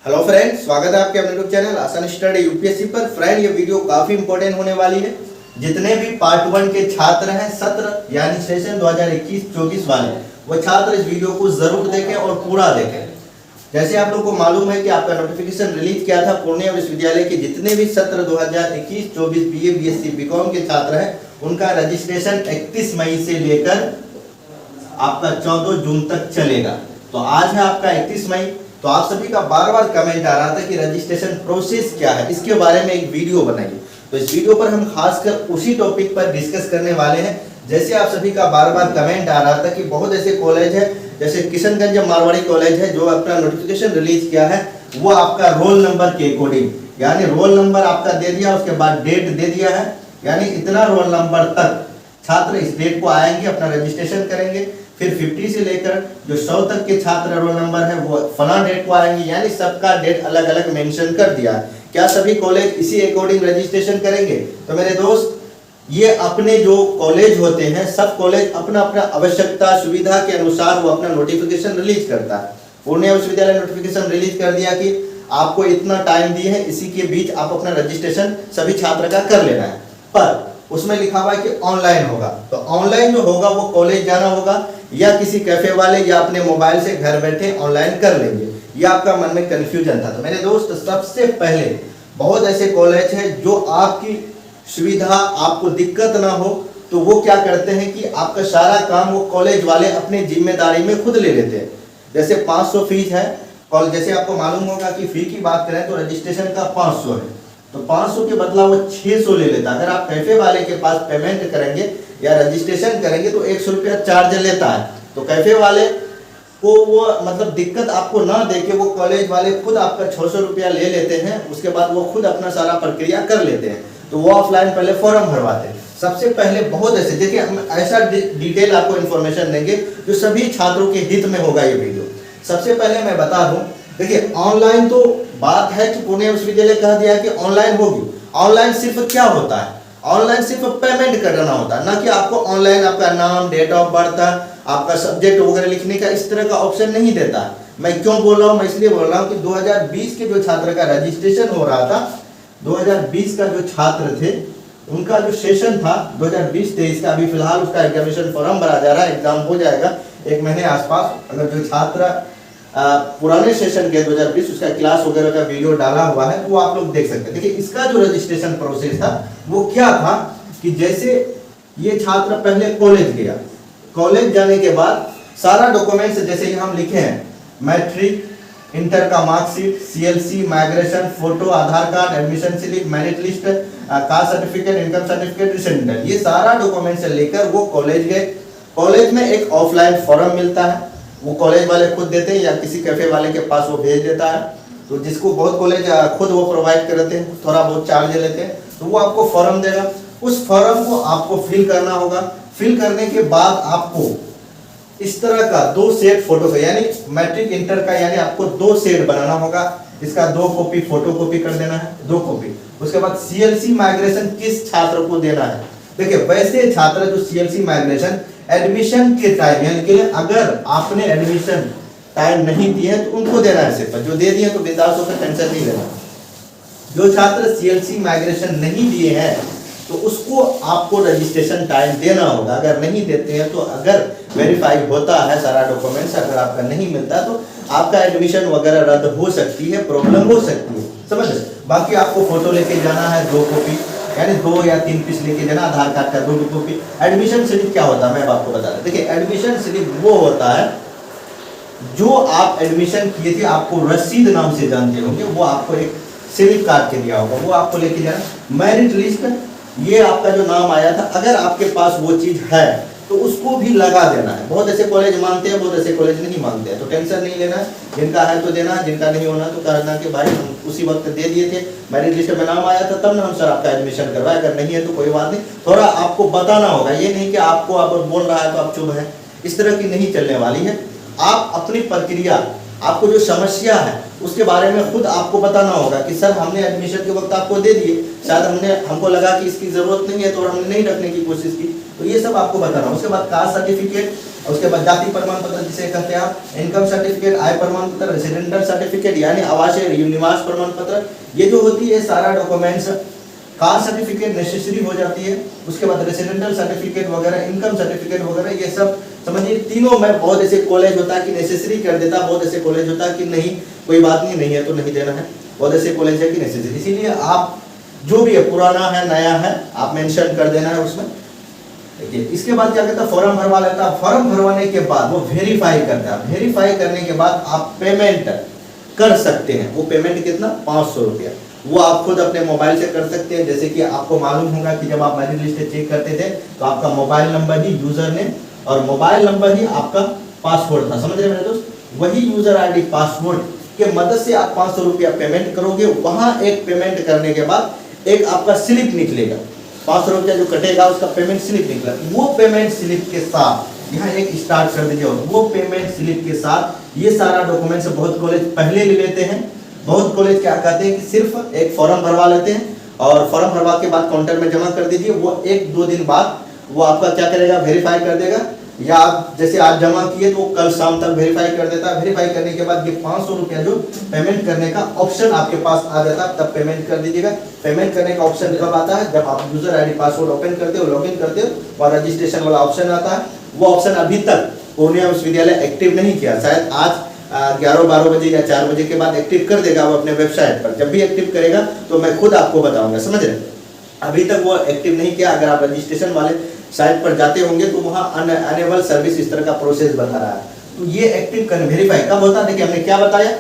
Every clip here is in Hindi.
हेलो फ्रेंड्स, स्वागत है आपके अपने यूट्यूब चैनल आसान स्टडी यूपीएससी पर। फ्रेंड, ये वीडियो काफी इंपॉर्टेंट होने वाली है। जितने भी पार्ट 1 के छात्र हैं, सत्र यानी सेशन 2021-24 वाले, वो छात्र इस वीडियो को जरूर देखें और पूरा देखें। जैसे आप लोग को मालूम है कि आपका नोटिफिकेशन रिलीज किया था पूर्णिया विश्वविद्यालय के जितने भी सत्र 2021-24 बीए बीएससी बीकॉम के छात्र हैं, उनका रजिस्ट्रेशन 31 मई से लेकर आपका 14 जून तक चलेगा। तो आज है आपका 31 मई। तो आप सभी का बार बार कमेंट आ रहा था कि रजिस्ट्रेशन प्रोसेस क्या है, इसके बारे में एक वीडियो बनाइए। तो इस वीडियो पर हम खासकर उसी टॉपिक पर डिस्कस करने वाले हैं। जैसे आप सभी का बार बार कमेंट आ रहा था कि बहुत ऐसे कॉलेज है, जैसे किशनगंज मारवाड़ी कॉलेज है, जो अपना नोटिफिकेशन रिलीज किया है, वो आपका रोल नंबर के अकॉर्डिंग, यानी रोल नंबर आपका दे दिया, उसके बाद डेट दे दिया है, यानी इतना रोल नंबर तक छात्र इस डेट को आएंगे, अपना रजिस्ट्रेशन करेंगे। फिर 50 से लेकर जो 100 तक के छात्र रोल नंबर है वो फला डेट को आएंगे, यानी सबका डेट अलग अलग मेंशन कर दिया है। क्या सभी कॉलेज इसी अकॉर्डिंग रजिस्ट्रेशन करेंगे? तो मेरे दोस्त, ये अपने जो कॉलेज होते हैं, सब कॉलेज अपना अपना आवश्यकता सुविधा के अनुसार वो अपना नोटिफिकेशन रिलीज करता है। पूर्णिया विश्वविद्यालय नोटिफिकेशन रिलीज कर दिया कि आपको इतना टाइम दिए हैं, इसी के बीच आप अपना रजिस्ट्रेशन सभी छात्र का कर लेना है। पर उसमें लिखा हुआ है कि ऑनलाइन होगा। तो ऑनलाइन जो होगा वो कॉलेज जाना होगा, या किसी कैफे वाले, या अपने मोबाइल से घर बैठे ऑनलाइन कर लेंगे। ये आपका मन में कंफ्यूजन था। तो मेरे दोस्त, सबसे पहले बहुत ऐसे कॉलेज हैं जो आपकी सुविधा, आपको दिक्कत ना हो, तो वो क्या करते हैं कि आपका सारा काम वो कॉलेज वाले अपनी जिम्मेदारी में खुद ले लेते हैं। जैसे 500 फीस है, और जैसे आपको मालूम होगा कि फी की बात करें तो रजिस्ट्रेशन का 500 है, तो 500 के बदला वो 600 ले लेता है। अगर आप कैफे वाले के पास पेमेंट करेंगे या रजिस्ट्रेशन करेंगे तो 100 रुपया चार्ज लेता है। तो कैफे वाले को वो मतलब दिक्कत आपको ना देके वो कॉलेज वाले खुद आपका 600 रुपया ले लेते हैं। उसके बाद वो खुद अपना सारा प्रक्रिया कर लेते हैं। तो वो ऑफलाइन पहले फॉर्म भरवाते हैं। सबसे पहले बहुत ऐसे, देखिए हम ऐसा डिटेल आपको इन्फॉर्मेशन देंगे जो सभी छात्रों के हित में होगा ये वीडियो। सबसे पहले मैं बता दूं, देखिए ऑनलाइन तो बात है कि पूर्णिया विश्वविद्यालय कह दिया कि ऑनलाइन होगी। ऑनलाइन सिर्फ क्या होता है? ऑनलाइन सिर्फ पेमेंट करना होता है, ना कि आपको ऑनलाइन आपका नाम, डेट ऑफ बर्थ, आपका सब्जेक्ट वगैरह लिखने का इस तरह का ऑप्शन नहीं देता। मैं क्यों बोल रहा हूँ? मैं इसलिए बोल रहा हूँ कि 2020 के जो छात्र का रजिस्ट्रेशन हो रहा था, 2020 का जो छात्र थे उनका जो सेशन था 2020-23 का, अभी फिलहाल उसका एग्जामिनेशन फॉर्म भरा जा रहा है, एग्जाम हो जाएगा 1 महीने आसपास। अगर जो छात्र पुराने सेशन के 2020 उसका क्लास वगैरह का वीडियो डाला हुआ है तो वो आप लोग देख सकते हैं। देखिए इसका जो रजिस्ट्रेशन प्रोसेस था वो क्या था कि जैसे ये छात्र पहले कॉलेज गया, कॉलेज जाने के बाद सारा डॉक्यूमेंट्स जैसे हम लिखे हैं, मैट्रिक, इंटर का marksheet, CLC, migration, photo, Aadhaar card, admission slip, merit list, caste certificate, income certificate, रिसेंडर, ये सारा डॉक्यूमेंट्स लेकर वो कॉलेज गए। कॉलेज में एक ऑफलाइन फॉर्म मिलता है, वो कॉलेज वाले खुद देते हैं या किसी कैफे वाले के पास वो भेज देता है। तो जिसको बहुत कॉलेज खुद वो प्रोवाइड करते हैं, थोड़ा बहुत चार्ज लेते हैं, तो वो आपको फॉर्म देगा। उस फॉर्म को आपको फिल करना होगा। फिल करने के बाद आपको इस तरह का 2 सेट फोटो का, यानी मैट्रिक इंटर का, यानी आपको 2 सेट बनाना होगा। इसका 2 कॉपी फोटो कॉपी कर देना है, 2 कॉपी। उसके बाद सीएलसी माइग्रेशन किस छात्र को देना है? देखिए वैसे छात्र जो सीएलसी माइग्रेशन एडमिशन के टाइम, यानी कि अगर आपने एडमिशन टाइम नहीं दिए हैं तो उनको देना है सिर्फ, जो दे दिए तो बिंदास होकर टेंशन नहीं लेना। जो छात्र सीएलसी माइग्रेशन नहीं दिए हैं तो उसको आपको रजिस्ट्रेशन टाइम देना होगा। अगर नहीं देते हैं तो अगर वेरीफाई होता है सारा डॉक्यूमेंट्स, अगर आपका नहीं मिलता तो आपका एडमिशन वगैरह रद्द हो सकती है, प्रॉब्लम हो सकती है, समझ। बाकी आपको फोटो लेके जाना है 2 कॉपी, यानी 2 या 3 पीस लेके जाना। आधार कार्ड का 2 कॉपी। एडमिशन स्लिप क्या होता है मैं आपको बता रहा। देखिए एडमिशन स्लिप वो होता है जो आप एडमिशन किए थे, आपको रसीद नाम से जानते होंगे, वो आपको एक स्लिप काट के दिया होगा, वो आपको लेके जाना। मेरिट लिस्ट, ये आपका जो नाम आया था, अगर आपके पास वो चीज है तो उसको भी लगा देना है। बहुत ऐसे कॉलेज मानते हैं, बहुत ऐसे कॉलेज नहीं मानते हैं, तो टेंशन नहीं लेना है। जिनका है तो देना, जिनका नहीं होना तो कहना कि भाई हम उसी वक्त दे दिए थे, मेरिट लिस्ट में नाम आया था तब ना हम सर आपका एडमिशन करवाए, अगर नहीं है तो कोई बात नहीं। थोड़ा आपको बताना होगा, ये नहीं कि आपको आप बोल रहा है तो आप चुप है, इस तरह की नहीं चलने वाली है। आप अपनी प्रक्रिया, आपको जो समस्या है उसके बारे में खुद आपको बताना होगा कि सर हमने एडमिशन के वक्त आपको दे दिए, शायद हमको लगा कि इसकी जरूरत नहीं है तो हमने नहीं रखने की कोशिश की, तो ये सब आपको बताना। उसके बाद कास्ट सर्टिफिकेट, और उसके बाद जाति प्रमाण पत्र जिसे कहते हैं आप, इनकम सर्टिफिकेट, आय प्रमाण पत्र, रेसिडेंटल सर्टिफिकेट यानी आवासीय निवास प्रमाण पत्र, ये जो होती है सारा डॉक्यूमेंट्स, कास्ट सर्टिफिकेट नेसेसरी हो जाती है, उसके बाद रेसिडेंटल सर्टिफिकेट वगैरह, इनकम सर्टिफिकेट वगैरह, ये सब समझिए तीनों में बहुत ऐसे कॉलेज होता है कि नेसेसरी कर देता, बहुत ऐसे कॉलेज होता है कि नहीं कोई बात नहीं है तो नहीं देना है, बहुत ऐसे कॉलेज है कि नेसेसरी। इसीलिए आप जो भी है पुराना है नया है आप मेंशन कर देना है उसमें। देखिए इसके बाद क्या कहता है, फॉर्म भरवा लेता है, फॉर्म भरवाने के बाद वो वेरीफाई करता है, वेरीफाई करने के बाद आप पेमेंट कर सकते हैं। वो पेमेंट कितना, 500 रुपया, वो आप खुद अपने मोबाइल से कर सकते हैं। जैसे कि आपको मालूम होगा कि जब आप मेरिट लिस्ट चेक करते थे तो आपका मोबाइल नंबर ही यूजर नेम और मोबाइल नंबर ही आपका पासवर्ड था, समझ रहे मेरे दोस्त। वही यूजर आईडी पासवर्ड के मदद से आप 500 रुपया पेमेंट करोगे। वहां एक पेमेंट करने के बाद एक आपका स्लिप निकलेगा, 500 रुपया जो कटेगा उसका पेमेंट स्लिप निकला। वो पेमेंट स्लिप के साथ यहाँ एक स्टार्ट कर दीजिए, वो पेमेंट स्लिप के साथ ये सारा डॉक्यूमेंट्स बहुत कॉलेज पहले ले लेते हैं। बहुत कॉलेज क्या कहते हैं कि सिर्फ एक फॉर्म भरवा लेते हैं और फॉर्म भरवा के बाद काउंटर में जमा कर दीजिए, वो 1-2 दिन बाद वो आपका क्या करेगा, वेरीफाई कर देगा। या आप जैसे आज जमा किए तो कल शाम तक वेरीफाई कर देता है। वेरीफाई करने के बाद ये 500 रुपया जो पेमेंट करने का ऑप्शन आपके पास आ जाता है, तब पेमेंट कर दीजिएगा। पेमेंट करने का ऑप्शन कब आता है, जब आप यूजर आईडी पासवर्ड ओपन करते हो, लॉगिन करते हो और रजिस्ट्रेशन वाला ऑप्शन आता है। वो ऑप्शन अभी तक पूर्णिया विश्वविद्यालय एक्टिव नहीं किया, शायद आज 11-12 बजे या 4 बजे के बाद एक्टिव कर देगा वो अपने वेबसाइट पर। जब भी एक्टिव करेगा तो मैं खुद आपको बताऊंगा, समझ रहे। अभी तक वो एक्टिव नहीं किया। अगर आप रजिस्ट्रेशन वाले साइट पर जाते होंगे तो वहाँ अनेबल सर्विस इस तरह का प्रोसेस बता रहा है। तो ये एक्टिव कर वेरीफाई कब होता है, देखिए हमने क्या बताया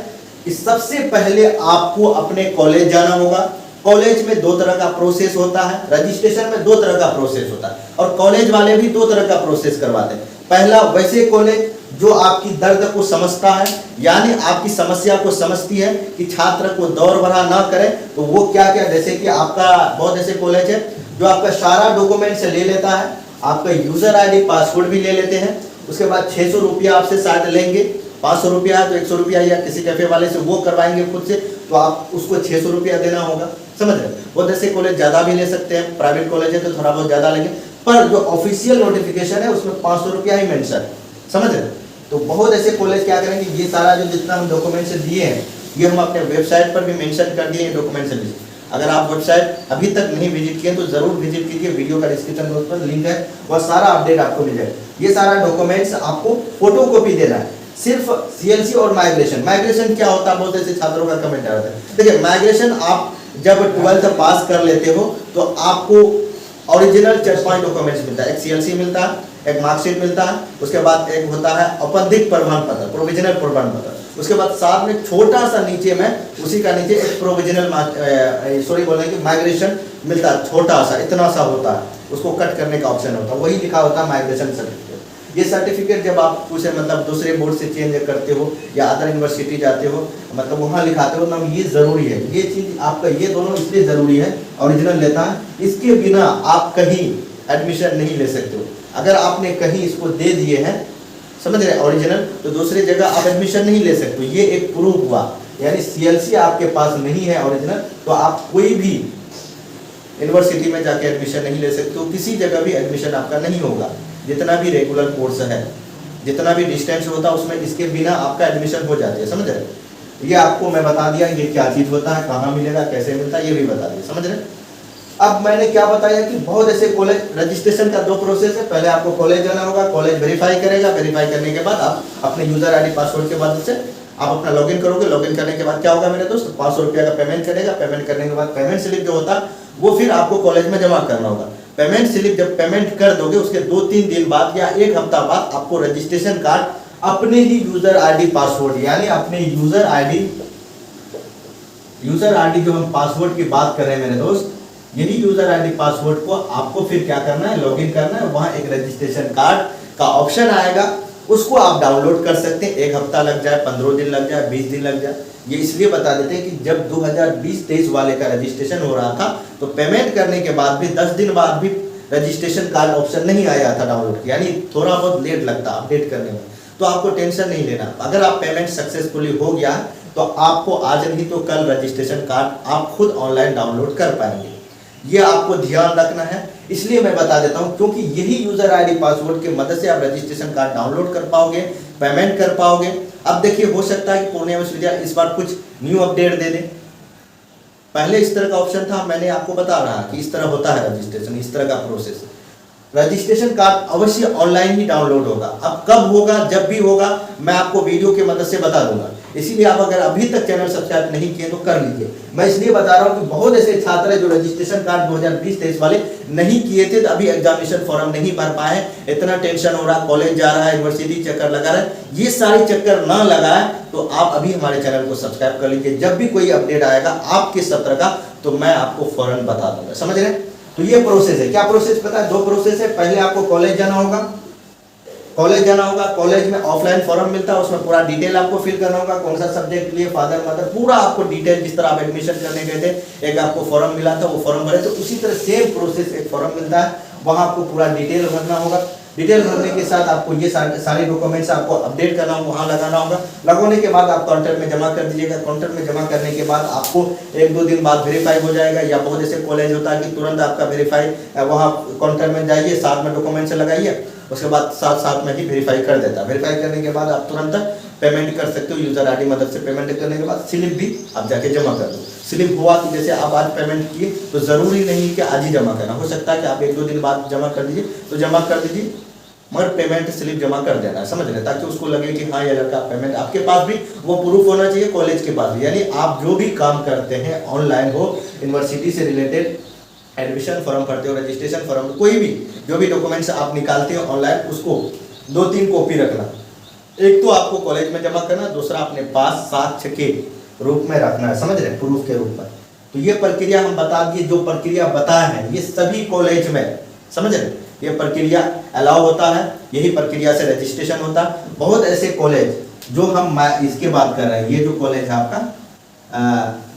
कि सबसे पहले आपको अपने कॉलेज जाना होगा। कॉलेज में 2 तरह का प्रोसेस होता है, रजिस्ट्रेशन में 2 तरह का प्रोसेस होता है और कॉलेज वाले भी 2 तरह का प्रोसेस करवाते हैं। पहला वैसे कॉलेज जो आपकी दर्द को समझता है, यानी आपकी समस्या को समझती है कि छात्र को दौड़ भरा ना करे, तो वो क्या क्या, जैसे कि आपका बहुत ऐसे कॉलेज है जो आपका सारा डॉक्यूमेंट्स ले लेता है, आपका यूजर आईडी पासवर्ड भी ले लेते हैं। उसके बाद 600 रुपया आपसे शायद लेंगे, 500 रुपया है तो 100 रुपया या किसी कैफे वाले से वो करवाएंगे खुद से, तो आप उसको 600 रुपया देना होगा, समझ रहे। वो जैसे कॉलेज ज्यादा भी ले सकते हैं, प्राइवेट कॉलेज है तो थोड़ा बहुत ज्यादा लेंगे, पर जो ऑफिशियल नोटिफिकेशन है उसमें 500 रुपया ही मेंशन है, समझ रहे। तो बहुत ऐसे कॉलेज क्या करेंगे, ये सारा जो जितना हम डॉक्यूमेंट्स दिए हैं ये हम अपने वेबसाइट पर भी मेंशन कर दिए डॉक्यूमेंट्स लिस्ट। अगर आप वेबसाइट अभी तक नहीं विजिट किए तो जरूर विजिट कीजिए, वीडियो का डिस्क्रिप्शन बॉक्स पर लिंक है, वह सारा अपडेट आपको मिल जाएगा। ये सारा डॉक्यूमेंट्स आपको फोटो कॉपी देना है, सिर्फ सीएलसी और माइग्रेशन। माइग्रेशन क्या होता है, बहुत ऐसे छात्रों का कमेंट आता है। देखिए माइग्रेशन आप जब 12th पास कर लेते हो तो आपको ओरिजिनल 4-5 डॉक्यूमेंट्स मिलता है, एक सीएलसी मिलता है, एक मार्कशीट मिलता है, उसके बाद एक होता है औपचारिक प्रमाण पत्र, प्रोविजनल प्रमाण पत्र, उसके बाद साथ में छोटा सा नीचे में उसी का नीचे एक प्रोविजनल माइग्रेशन मिलता है, छोटा सा इतना सा होता है, उसको कट करने का ऑप्शन होता है, वही लिखा होता है माइग्रेशन सर्टिफिकेट। ये सर्टिफिकेट जब आप उसे मतलब दूसरे बोर्ड से चेंज करते हो या अदर यूनिवर्सिटी जाते हो, मतलब वहाँ लिखाते हो ना, ये जरूरी है, ये चीज आपका ये दोनों इसलिए जरूरी है, ओरिजिनल लेता है, इसके बिना आप कहीं एडमिशन नहीं ले सकते हो। अगर आपने कहीं इसको दे दिए हैं, समझ रहे, ओरिजिनल, तो दूसरी जगह आप एडमिशन नहीं ले सकते। ये एक प्रूफ हुआ, यानी सीएलसी आपके पास नहीं है ओरिजिनल, तो आप कोई भी यूनिवर्सिटी में जाके एडमिशन नहीं ले सकते हो, किसी जगह भी एडमिशन आपका नहीं होगा। जितना भी रेगुलर कोर्स है, जितना भी डिस्टेंस होता है उसमें इसके बिना आपका एडमिशन हो जाती है, समझ रहे। ये आपको मैं बता दिया ये क्या चीज होता है, कहाँ मिलेगा, कैसे मिलता है, ये भी बता दिया, समझ रहे। अब मैंने क्या बताया कि बहुत ऐसे कॉलेज रजिस्ट्रेशन का 2 प्रोसेस है। पहले आपको कॉलेज जाना होगा, कॉलेज वेरीफाई करेगा, वेरीफाई करने के बाद आप अपने यूजर आईडी पासवर्ड के मदद से आप अपना लॉगिन करोगे। लॉगिन करने के बाद क्या होगा मेरे दोस्त, 500 रुपया का पेमेंट करेगा। पेमेंट करने के बाद पेमेंट स्लिप जो होता है वो फिर आपको कॉलेज में जमा करना होगा। पेमेंट स्लिप जब पेमेंट कर दोगे उसके 2-3 दिन बाद या 1 हफ्ता बाद आपको रजिस्ट्रेशन कार्ड अपने ही यूजर आईडी पासवर्ड, यानी अपने यूजर आईडी जो हम पासवर्ड की बात कर रहे हैं मेरे दोस्त, यही यूजर आईडी पासवर्ड को आपको फिर क्या करना है, लॉगिन करना है। वहां एक रजिस्ट्रेशन कार्ड का ऑप्शन आएगा, उसको आप डाउनलोड कर सकते हैं। 1 हफ्ता लग जाए, 15 दिन लग जाए, 20 दिन लग जाए। ये इसलिए बता देते हैं कि जब 2020-23 वाले का रजिस्ट्रेशन हो रहा था तो पेमेंट करने के बाद भी 10 दिन बाद भी रजिस्ट्रेशन कार्ड ऑप्शन नहीं आया था डाउनलोड, यानी थोड़ा बहुत लेट लगता अपडेट करने में। तो आपको टेंशन नहीं लेना, अगर आप पेमेंट सक्सेसफुली हो गया तो आपको आज नहीं तो कल रजिस्ट्रेशन कार्ड आप खुद ऑनलाइन डाउनलोड कर पाएंगे। ये आपको ध्यान रखना है। इसलिए मैं बता देता हूं क्योंकि यही यूजर आईडी पासवर्ड की मदद से आप रजिस्ट्रेशन कार्ड डाउनलोड कर पाओगे, पेमेंट कर पाओगे। अब देखिए, हो सकता है कि पूर्णिया विश्वविद्यालय इस बार कुछ न्यू अपडेट दे दे। पहले इस तरह का ऑप्शन था, मैंने आपको बता रहा कि इस तरह होता है रजिस्ट्रेशन, इस तरह का प्रोसेस। रजिस्ट्रेशन कार्ड अवश्य ऑनलाइन ही डाउनलोड होगा। अब कब होगा, जब भी होगा, मैं आपको वीडियो की मदद से बता दूंगा। इसीलिए आप अगर अभी तक चैनल सब्सक्राइब नहीं किए तो कर लीजिए। मैं इसलिए बता रहा हूं कि बहुत ऐसे छात्र हैं जो रजिस्ट्रेशन कार्ड 2020-23 वाले नहीं किए थे, तो अभी एग्जामिनेशन फॉर्म नहीं भर पाए, इतना टेंशन हो रहा, कॉलेज जा रहा है, यूनिवर्सिटी चक्कर लगा रहा है। ये सारे चक्कर ना लगाए तो आप अभी हमारे चैनल को सब्सक्राइब कर लीजिए। जब भी कोई अपडेट आएगा आपके सत्र का तो मैं आपको फौरन बता दूंगा, समझ रहे? तो ये प्रोसेस है। क्या प्रोसेस पता है? 2 प्रोसेस है। पहले आपको कॉलेज जाना होगा, कॉलेज में ऑफलाइन फॉर्म मिलता है, उसमें पूरा डिटेल आपको फिल करना होगा, कौन सा सब्जेक्ट लिए, फादर मदर, पूरा आपको डिटेल, जिस तरह आप एडमिशन करने गए थे एक आपको फॉर्म मिला था, वो फॉर्म भरे, तो उसी तरह सेम प्रोसेस एक फॉर्म मिलता है, वहां आपको पूरा डिटेल भरना होगा। डिटेल भरने के साथ आपको ये सारे डॉक्यूमेंट्स आपको अपडेट करना होगा, वहां लगाना होगा। लगवाने के बाद आप काउंटर में जमा कर दीजिएगा। काउंटर में जमा करने के बाद आपको 1-2 दिन बाद वेरीफाई हो जाएगा, या बहुत ऐसे कॉलेज होता है कि तुरंत आपका वेरीफाई, वहां काउंटर में जाइए, साथ में डॉक्यूमेंट्स लगाइए, उसके बाद साथ में ही वेरीफाई कर देता है। वेरीफाई करने के बाद आप तुरंत पेमेंट कर सकते हो। यूजर आईडी मदद से पेमेंट करने के बाद स्लिप भी आप जाके जमा कर दो। स्लिप हुआ कि जैसे आप आज पेमेंट किए तो जरूरी नहीं कि आज ही जमा करना, हो सकता है कि आप 1-2 दिन बाद जमा कर दीजिए, तो जमा कर दीजिए, मगर पेमेंट स्लिप जमा कर देना है, समझ रहे? ताकि उसको लगे कि हाँ ये लड़का पेमेंट, आपके पास भी वो प्रूफ होना चाहिए, कॉलेज के पास भी। यानी आप जो भी काम करते हैं ऑनलाइन हो, यूनिवर्सिटी से रिलेटेड एडमिशन फॉर्म भरते हो, रजिस्ट्रेशन फॉर्म, कोई भी जो भी डॉक्यूमेंट्स आप निकालते हो ऑनलाइन, उसको 2-3 कॉपी रखना। एक तो आपको कॉलेज में जमा करना, दूसरा अपने पास साक्ष्य के रूप में रखना है, समझ रहे? प्रूफ के रूप में। तो ये प्रक्रिया हम बता दिए, जो प्रक्रिया बताए हैं ये सभी कॉलेज में, समझ रहे? ये प्रक्रिया अलाउ होता है, यही प्रक्रिया से रजिस्ट्रेशन होता है। बहुत ऐसे कॉलेज जो हम इसके बात कर रहे हैं, ये जो कॉलेज है आपका,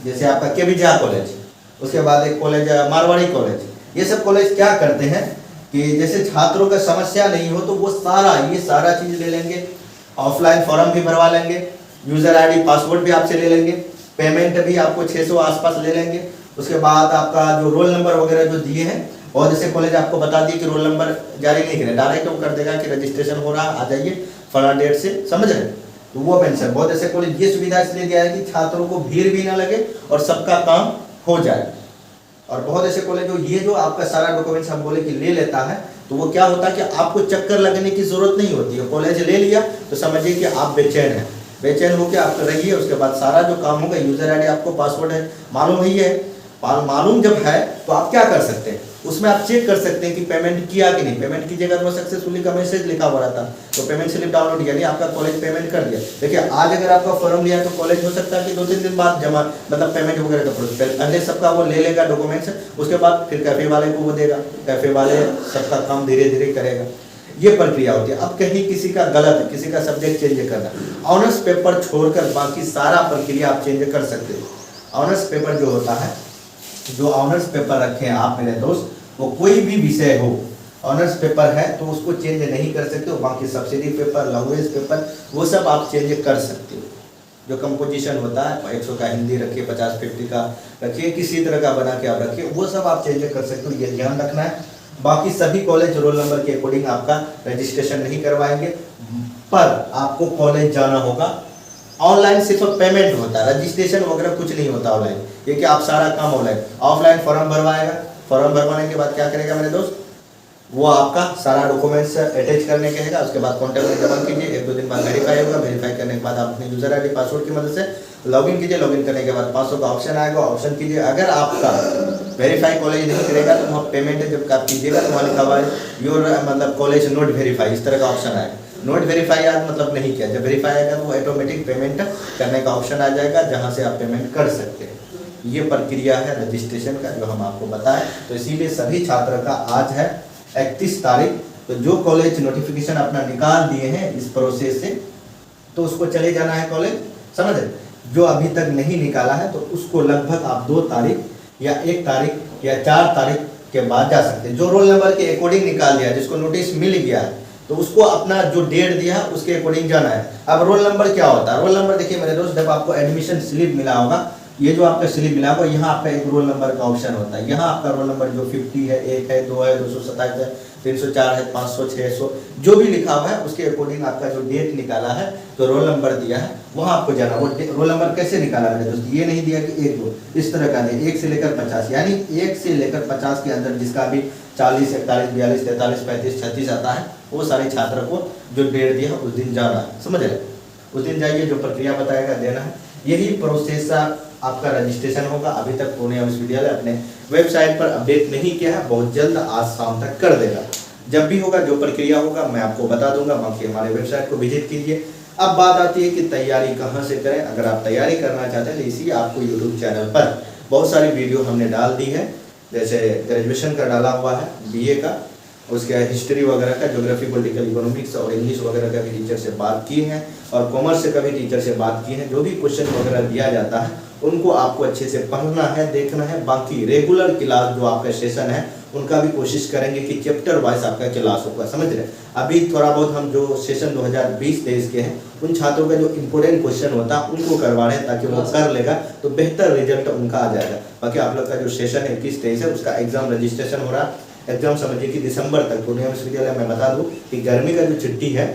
जैसे आपका के झा कॉलेज, उसके बाद एक कॉलेज मारवाड़ी कॉलेज, ये सब कॉलेज क्या करते हैं कि जैसे छात्रों का समस्या नहीं हो तो वो ये सारा चीज ले लेंगे, ऑफलाइन फॉर्म भी भरवा लेंगे, यूजर आईडी पासवर्ड भी आपसे ले लेंगे, पेमेंट भी आपको 600 आसपास ले लेंगे। उसके बाद आपका जो रोल नंबर वगैरह जो दिए हैं, और जैसे कॉलेज आपको बता दिए कि रोल नंबर जारी नहीं करें, डायरेक्ट वो कर देगा कि रजिस्ट्रेशन हो रहा है, आ जाइए फला डेट से, समझ रहे? तो वो मेंशन, बहुत ऐसे कॉलेज ये सुविधा इसलिए दिया है कि छात्रों को भीड़ भी ना लगे और सबका काम हो जाए। और बहुत ऐसे कॉलेज जो आपका सारा डॉक्यूमेंट्स हम बोले कि ले लेता है, तो वो क्या होता है कि आपको चक्कर लगने की जरूरत नहीं होती है। कॉलेज ले लिया तो समझिए कि आप बेचैन हैं, बेचैन होकर आप रहिए, उसके बाद सारा जो काम होगा, यूजर आईडी आपको पासवर्ड है, मालूम ही है, मालूम जब है तो आप क्या कर सकते हैं, उसमें आप चेक कर सकते हैं कि पेमेंट किया कि नहीं। पेमेंट कीजिएगा तो सक्सेसफुली का मैसेज लिखा हुआ रहता है, तो पेमेंट स्लिप डाउनलोड, यानी आपका कॉलेज पेमेंट कर दिया। देखिए आज अगर आपका फॉर्म लिया तो कॉलेज हो सकता है कि 2-3 दिन बाद जमा, मतलब पेमेंट वगैरह का प्रोसेस, पहले सबका वो ले लेगा डॉक्यूमेंट्स, उसके बाद फिर कैफे वाले को वो देगा, कैफे वाले सबका काम धीरे धीरे करेगा। ये प्रक्रिया होती है। अब कहीं किसी का गलत है, किसी का सब्जेक्ट चेंज करना, ऑनर्स पेपर छोड़कर बाकी सारा प्रक्रिया आप चेंज कर सकते हो। ऑनर्स पेपर जो होता है, जो ऑनर्स पेपर रखे हैं आप मेरे दोस्त, वो कोई भी विषय हो, ऑनर्स पेपर है तो उसको चेंज नहीं कर सकते हो। बाकी सब्सिडी पेपर, लैंग्वेज पेपर, वो सब आप चेंज कर सकते हो। जो कंपोजिशन होता है 100 का हिंदी रखिए, 50-50 का रखिए, किसी तरह का बना के आप रखिए, वो सब आप चेंज कर सकते हो, ये ध्यान रखना है। बाकी सभी कॉलेज रोल नंबर के अकॉर्डिंग आपका रजिस्ट्रेशन नहीं करवाएंगे, पर आपको कॉलेज जाना होगा। ऑनलाइन सिर्फ पेमेंट होता है, रजिस्ट्रेशन वगैरह कुछ नहीं होता ऑनलाइन, ये कि आप सारा काम ऑनलाइन। ऑफलाइन फॉर्म भरवाएगा, फॉर्म भरवाने के बाद क्या करेगा मेरे दोस्त, वो आपका सारा डॉक्यूमेंट्स अटैच करने कहेगा, उसके बाद कॉन्टैक्ट में जमा कीजिए, 1-2 दिन बाद वेरीफाई होगा। वेरीफाई करने के बाद आप अपने यूजर आईडी पासवर्ड की मदद से लॉगिन कीजिए। लॉगिन करने के बाद 500 का ऑप्शन आएगा, ऑप्शन कीजिए। अगर आपका वेरीफाई कॉलेज नहीं करेगा तो वहाँ पेमेंट जब आप कीजिएगा तो वहाँ लिखा हुआ है योर मतलब कॉलेज नोट वेरीफाई, इस तरह का ऑप्शन आएगा। नोट वेरीफाई आज मतलब नहीं किया, जब वेरीफाई आएगा तो वो ऑटोमेटिक पेमेंट करने का ऑप्शन आ जाएगा, जहाँ से आप पेमेंट कर सकते हैं। ये प्रक्रिया है रजिस्ट्रेशन का जो हम आपको बताएं। तो इसीलिए सभी छात्र का आज है 31 तारीख, तो जो कॉलेज नोटिफिकेशन अपना निकाल दिए हैं इस प्रोसेस से, तो उसको चले जाना है कॉलेज, समझ रहे? जो अभी तक नहीं निकाला है तो उसको लगभग आप 2 तारीख या 1 तारीख या 4 तारीख के बाद जा सकते हैं। जो रोल नंबर के अकॉर्डिंग निकाल दिया, जिसको नोटिस मिल गया है, तो उसको अपना जो डेट दिया है उसके अकॉर्डिंग जाना है। अब रोल नंबर क्या होता है? रोल नंबर देखिए मेरे दोस्त, जब आपको एडमिशन स्लिप मिला होगा ये जो आपका स्लिप मिला हुआ, यहाँ आपका एक रोल नंबर का ऑप्शन होता है। यहाँ आपका रोल नंबर जो 50 है, 1 है, 2 है, 227 है, 304 है, 500, 600 जो भी लिखा हुआ है उसके अकॉर्डिंग आपका जो डेट निकाला है, तो रोल नंबर दिया है, वहाँ आपको जाना। वो रोल नंबर कैसे निकाला मेरे दोस्त, ये नहीं दिया कि 1 2 इस तरह का नहीं, 1 से लेकर 50, यानी 1 से लेकर 50 के अंदर जिसका भी 40, 41, 42, 43, 35, 36 आता है, वो सारे छात्र को जो डेट दिया उस दिन जाना है, समझ रहे। उस दिन जाइए, जो प्रक्रिया बताएगा देना है। यही प्रोसेस आपका रजिस्ट्रेशन होगा। अभी तक पूर्णिया विश्वविद्यालय अपने वेबसाइट पर अपडेट नहीं किया है, बहुत जल्द आज शाम तक कर देगा। जब भी होगा, जो प्रक्रिया होगा मैं आपको बता दूंगा, बाकी हमारे वेबसाइट को विजिट कीजिए। अब बात आती है कि तैयारी कहाँ से करें। अगर आप तैयारी करना चाहते हैं तो इसी आपको यूट्यूब चैनल पर बहुत सारी वीडियो हमने डाल दी है, जैसे ग्रेजुएशन का डाला हुआ है, BA का, उसके हिस्ट्री वगैरह का, ज्योग्राफी, पॉलिटिकल इकोनॉमिक्स और इंग्लिश वगैरह का भी टीचर से बात की है, और कॉमर्स से कभी टीचर से बात की है। जो भी क्वेश्चन वगैरह दिया जाता है उनको आपको अच्छे से पढ़ना है, देखना है। बाकी रेगुलर क्लास जो आपका सेशन है उनका भी कोशिश करेंगे कि चैप्टर वाइज आपका क्लास होगा, समझ रहे। अभी थोड़ा बहुत हम जो सेशन 2020-23 के हैं उन छात्रों का जो इंपोर्टेंट क्वेश्चन होता है उनको करवा रहे हैं, ताकि वो कर लेगा तो बेहतर रिजल्ट उनका आ जाएगा। बाकी आप लोग का जो सेशन 21-23 है उसका एग्जाम रजिस्ट्रेशन हो रहा है। एग्जाम समझिए कि दिसंबर तक। पूर्णिया विश्वविद्यालय में बता दूं कि गर्मी का जो छुट्टी है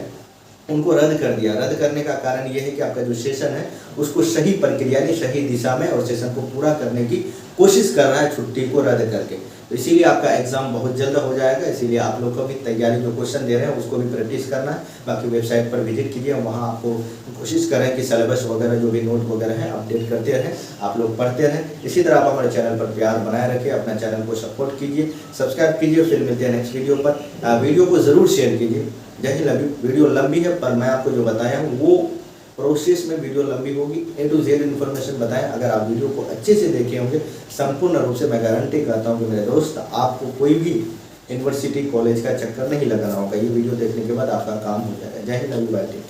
उनको रद्द कर दिया। रद्द करने का कारण ये है कि आपका जो सेशन है उसको सही प्रक्रिया यानी सही दिशा में और सेशन को पूरा करने की कोशिश कर रहा है, छुट्टी को रद्द करके। तो इसीलिए आपका एग्जाम बहुत जल्द हो जाएगा। इसीलिए आप लोग को भी तैयारी, जो क्वेश्चन दे रहे हैं उसको भी प्रैक्टिस करना है। बाकी वेबसाइट पर विजिट कीजिए, वहाँ आपको कोशिश करें कि सिलेबस वगैरह जो भी नोट वगैरह है अपडेट करते रहें, आप लोग पढ़ते रहें। इसी तरह आप हमारे चैनल पर प्यार बनाए रखें, अपना चैनल को सपोर्ट कीजिए, सब्सक्राइब कीजिए। फिर मिलते हैं नेक्स्ट वीडियो पर। वीडियो को ज़रूर शेयर कीजिए। जय हिंद। वीडियो लंबी है पर मैं आपको जो बताया हूँ वो प्रोसेस में वीडियो लंबी होगी, A to Z इन्फॉर्मेशन बताएं। अगर आप वीडियो को अच्छे से देखे होंगे, संपूर्ण रूप से मैं गारंटी करता हूँ कि मेरे दोस्त आपको कोई भी यूनिवर्सिटी कॉलेज का चक्कर नहीं लगाना होगा। ये वीडियो देखने के बाद आपका काम हो जाएगा। जय हिंद।